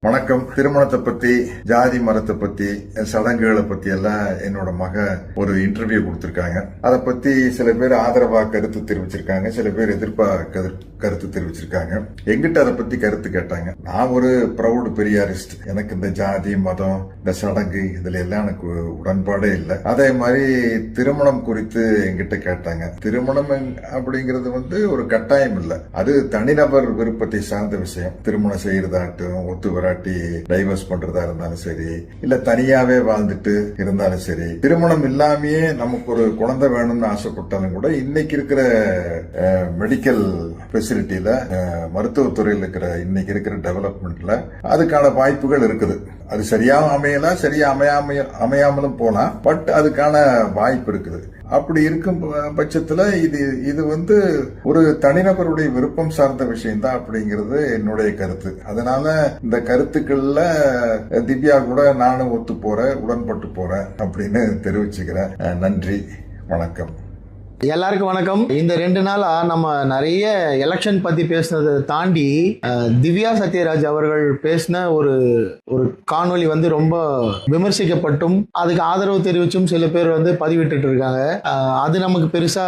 வணக்கம். திருமணத்தை பத்தி, ஜாதி மரத்தை பத்தி, சடங்குகளை பத்தி எல்லாம் என்னோட மக ஒரு இன்டர்வியூ கொடுத்திருக்காங்க. அதை பத்தி சில பேர் ஆதரவா கருத்து தெரிவிச்சிருக்காங்க, சில பேர் எதிர்ப்பா கருத்து தெரிவிச்சிருக்காங்க. எங்கிட்ட அதை பத்தி கருத்து கேட்டாங்க. நான் ஒரு ப்ரௌட் பெரியாரிஸ்ட். எனக்கு இந்த ஜாதி மதம் இந்த சடங்கு இதுல எல்லாம் எனக்கு உடன்பாடே இல்லை. அதே மாதிரி திருமணம் குறித்து எங்கிட்ட கேட்டாங்க. திருமணம் அப்படிங்கிறது ஒரு கட்டாயம் இல்லை, அது தனிநபர் விருப்பத்தை சார்ந்த விஷயம். திருமணம் செய்யறதாட்டும், ஒத்து வராட்டி டைவர்ஸ் பண்றதா இருந்தாலும் சரி, இல்ல தனியாவே வாழ்ந்துட்டு இருந்தாலும் சரி, திருமணம் இல்லாமயே நமக்கு ஒரு குழந்தை வேணும்னு ஆசைப்பட்டாலும் கூட இன்னைக்கு இருக்கிற மெடிக்கல் ஃபெசிலிட்டியில, மருத்துவத்துறையில் இருக்கிற இன்னைக்கு இருக்கிற டெவலப்மெண்ட்ல அதுக்கான வாய்ப்புகள் இருக்குது. அது சரியா அமையலாம், சரியா அமையாமலும் போலாம், பட் அதுக்கான வாய்ப்பு இருக்குது. அப்படி இருக்கும் பட்சத்துல இது ஒரு தனிநபருடைய விருப்பம் சார்ந்த விஷயம் தான் அப்படிங்கிறது என்னுடைய கருத்து. அதனால இந்த கருத்துக்கள்ல திவ்யா கூட நானும் ஒத்து போறேன், உடன்பட்டு போறேன் அப்படின்னு தெரிவிச்சுக்கிறேன். நன்றி, வணக்கம். எல்லாருக்கும் வணக்கம். இந்த 2 நாளா நம்ம நிறைய எலெக்ஷன் பத்தி பேசினதை தாண்டி திவ்யா சத்யராஜ் அவர்கள் பேசின ஒரு காணொலி ரொம்ப விமர்சிக்கப்பட்டும் அதுக்கு ஆதரவு தெரிவிச்சும் சில பேர் பதிவிட்டு இருக்காங்க. அது நமக்கு பெருசா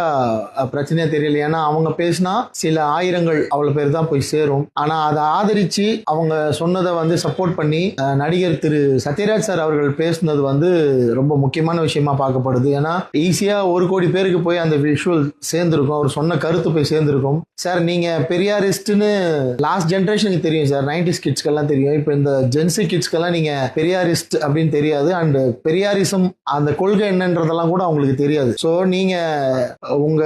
பிரச்சனையா தெரியல. ஏன்னா அவங்க பேசினா சில ஆயிரங்கள் அவ்வளவு பேர் தான் போய் சேரும். ஆனா அதை ஆதரிச்சு அவங்க சொன்னதை சப்போர்ட் பண்ணி நடிகர் திரு சத்யராஜ் சார் அவர்கள் பேசினது ரொம்ப முக்கியமான விஷயமா பார்க்கப்படுது. ஏன்னா ஈஸியா 1 கோடி பேருக்கு போய் அந்த விஷுவல் சேர்ந்திருக்கும், அவர் சொன்ன கருத்து போய் சேர்ந்திருக்கும். சார், நீங்க பெரியாரிஸ்ட்னு லாஸ்ட் ஜெனரேஷனுக்கு தெரியும் சார், 90s கிட்ஸ்க்கெல்லாம் தெரியும். இப்போ இந்த ஜென்சி கிட்ஸ்க்கெல்லாம் நீங்க பெரியாரிஸ்ட் அப்படின்னு தெரியாது, அண்ட் பெரியாரிசம் அந்த கொள்கை என்னன்றதெல்லாம் கூட அவங்களுக்கு தெரியாது. ஸோ நீங்க உங்க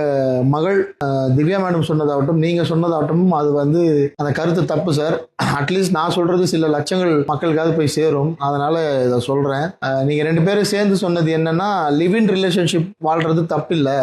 மகள் திவ்யா மேடம் சொன்னதாகட்டும், நீங்க சொன்னதாகட்டும், அது அந்த கருத்து தப்பு சார். அட்லீஸ்ட் நான் சொல்றது சில லட்சங்கள் மக்களுக்காவது போய் சேரும். அதனால இதை சொல்றேன். நீங்க 2 பேரும் சேர்ந்து சொன்னது என்னன்னா, லிவ் இன் ரிலேஷன்ஷிப் வாழ்றது தப்பு இல்லை,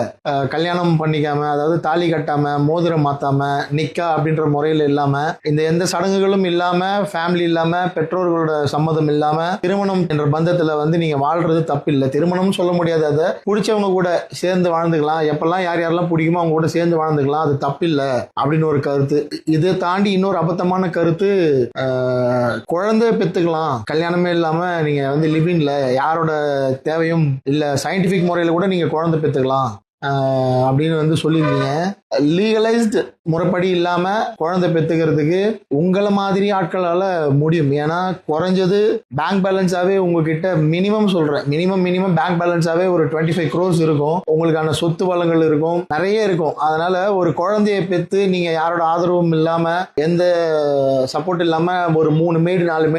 கல்யாணம் பண்ணிக்காம, அதாவது தாலி கட்டாம, மோதிரம் மாத்தாம, நிக்கா அப்படின்ற முறையில் இல்லாம, இந்த எந்த சடங்குகளும் இல்லாம, ஃபேமிலி இல்லாம, பெற்றோர்களோட சம்மதம் இல்லாம திருமணம் என்ற பந்தத்துல நீங்க வாழ்றது தப்பு இல்லை. திருமணம் சொல்ல முடியாது, அதை பிடிச்சவங்க கூட சேர்ந்து வாழ்ந்துக்கலாம், எப்பெல்லாம் யாரெல்லாம் பிடிக்குமோ அவங்க கூட சேர்ந்து வாழ்ந்துக்கலாம், அது தப்பு இல்லை அப்படின்னு ஒரு கருத்து. இதை தாண்டி இன்னொரு அபத்தமான கருத்து, குழந்தை பெத்துக்கலாம், கல்யாணமே இல்லாம நீங்க லிவிங்ல யாரோட தேவையும் இல்ல, சயின்டிபிக் முறையில கூட நீங்க குழந்தை பெத்துக்கலாம் அப்படின்னு சொல்லியிருக்கீங்க. லீகலைஸ்டு முறைப்படி இல்லாம குழந்தை பெற்றுக்கிறதுக்கு உங்களை மாதிரி ஆட்களால முடியும். ஏன்னா குறைஞ்சது பேங்க் பேலன்ஸாவே உங்ககிட்ட மினிமம் பேங்க் பேலன்ஸாவே ஒரு 25 crores இருக்கும், உங்களுக்கான சொத்து வளங்கள் இருக்கும், நிறைய இருக்கும். அதனால ஒரு குழந்தைய பெற்று நீங்க யாரோட ஆதரவும் இல்லாம, எந்த சப்போர்ட் இல்லாம, ஒரு 3 மேடு 4